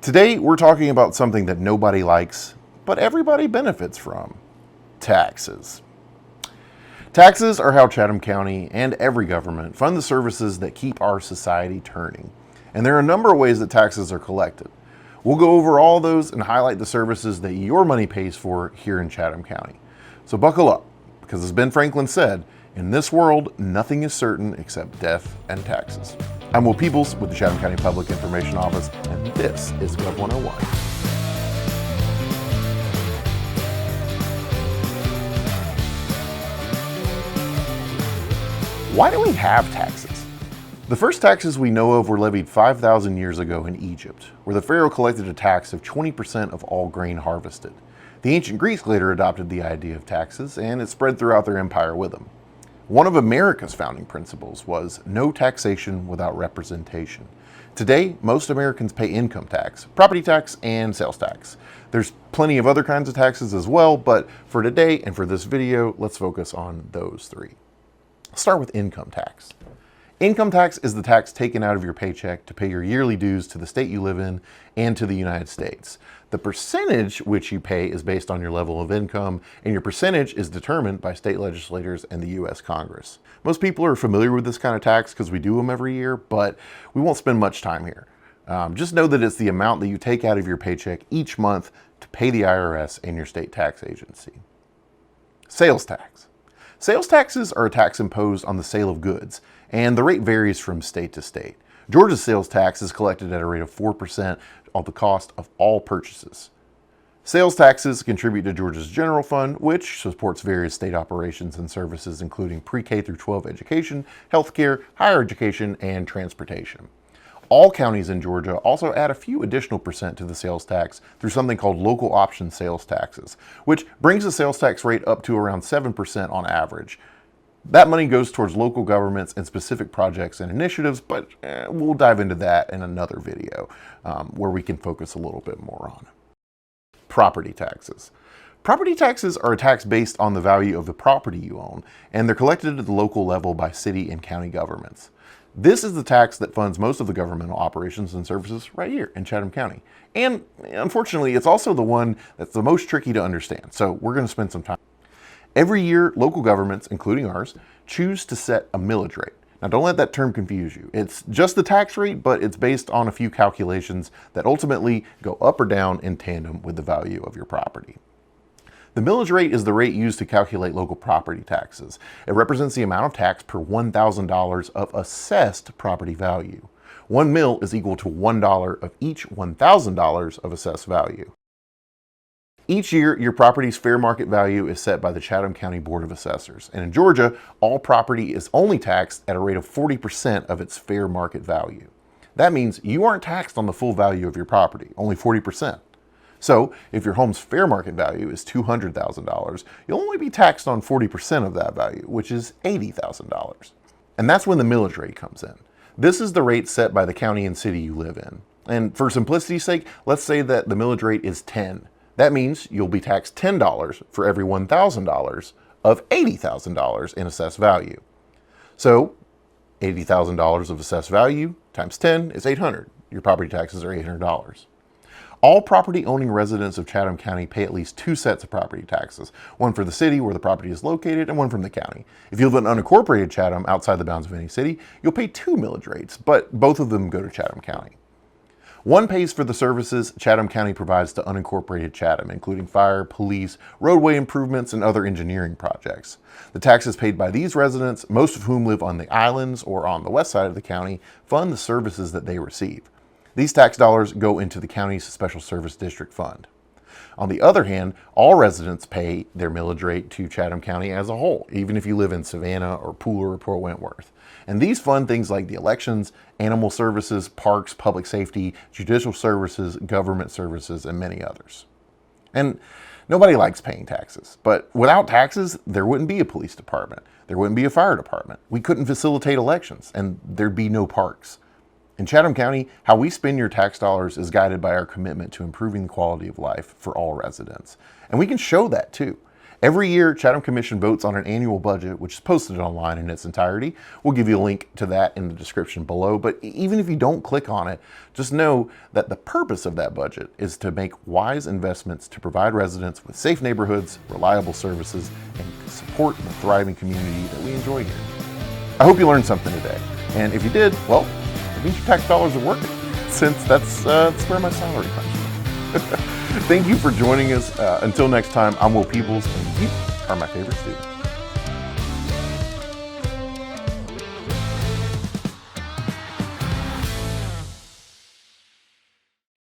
Today, we're talking about something that nobody likes, but everybody benefits from: taxes. Taxes are how Chatham County and every government fund the services that keep our society turning. And there are a number of ways that taxes are collected. We'll go over all those and highlight the services that your money pays for here in Chatham County. So buckle up, because as Ben Franklin said, in this world, nothing is certain except death and taxes. I'm Will Peebles with the Chatham County Public Information Office, and this is Gov101. Why do we have taxes? The first taxes we know of were levied 5,000 years ago in Egypt, where the pharaoh collected a tax of 20% of all grain harvested. The ancient Greeks later adopted the idea of taxes, and it spread throughout their empire with them. One of America's founding principles was no taxation without representation. Today, most Americans pay income tax, property tax, and sales tax. There's plenty of other kinds of taxes as well, but for today and for this video, let's focus on those three. Let's start with income tax. Income tax is the tax taken out of your paycheck to pay your yearly dues to the state you live in and to the United States. The percentage which you pay is based on your level of income, and your percentage is determined by state legislators and the U.S. Congress. Most people are familiar with this kind of tax because we do them every year, but we won't spend much time here. Just know that it's the amount that you take out of your paycheck each month to pay the IRS and your state tax agency. Sales tax. Sales taxes are a tax imposed on the sale of goods, and the rate varies from state to state. Georgia's sales tax is collected at a rate of 4% of the cost of all purchases. Sales taxes contribute to Georgia's general fund, which supports various state operations and services including pre-K through 12 education, healthcare, higher education, and transportation. All counties in Georgia also add a few additional percent to the sales tax through something called local option sales taxes, which brings the sales tax rate up to around 7% on average. That money goes towards local governments and specific projects and initiatives, but we'll dive into that in another video where we can focus a little bit more on property taxes. Property taxes are a tax based on the value of the property you own, and they're collected at the local level by city and county governments. This is the tax that funds most of the governmental operations and services right here in Chatham County. And unfortunately, it's also the one that's the most tricky to understand, so we're going to spend some time. Every year, local governments, including ours, choose to set a millage rate. Now, don't let that term confuse you. It's just the tax rate, but it's based on a few calculations that ultimately go up or down in tandem with the value of your property. The millage rate is the rate used to calculate local property taxes. It represents the amount of tax per $1,000 of assessed property value. 1 mill is equal to $1 of each $1,000 of assessed value. Each year, your property's fair market value is set by the Chatham County Board of Assessors. And in Georgia, all property is only taxed at a rate of 40% of its fair market value. That means you aren't taxed on the full value of your property, only 40%. So if your home's fair market value is $200,000, you'll only be taxed on 40% of that value, which is $80,000. And that's when the millage rate comes in. This is the rate set by the county and city you live in. And for simplicity's sake, let's say that the millage rate is 10. That means you'll be taxed $10 for every $1,000 of $80,000 in assessed value. So $80,000 of assessed value times 10 is $800. Your property taxes are $800. All property owning residents of Chatham County pay at least 2 sets of property taxes, one for the city where the property is located and one from the county. If you live in unincorporated Chatham outside the bounds of any city, you'll pay 2 millage rates, but both of them go to Chatham County. One pays for the services Chatham County provides to unincorporated Chatham, including fire, police, roadway improvements, and other engineering projects. The taxes paid by these residents, most of whom live on the islands or on the west side of the county, fund the services that they receive. These tax dollars go into the county's Special Service District Fund. On the other hand, all residents pay their millage rate to Chatham County as a whole, even if you live in Savannah or Pooler or Port Wentworth. And these fund things like the elections, animal services, parks, public safety, judicial services, government services, and many others. And nobody likes paying taxes, but without taxes, there wouldn't be a police department. There wouldn't be a fire department. We couldn't facilitate elections, and there'd be no parks. In Chatham County, how we spend your tax dollars is guided by our commitment to improving the quality of life for all residents. And we can show that too. Every year, Chatham Commission votes on an annual budget, which is posted online in its entirety. We'll give you a link to that in the description below, but even if you don't click on it, just know that the purpose of that budget is to make wise investments to provide residents with safe neighborhoods, reliable services, and support the thriving community that we enjoy here. I hope you learned something today, and if you did, well, it means your tax dollars are working, since that's where my salary comes from. Thank you for joining us. Until next time, I'm Will Peebles, and you are my favorite student.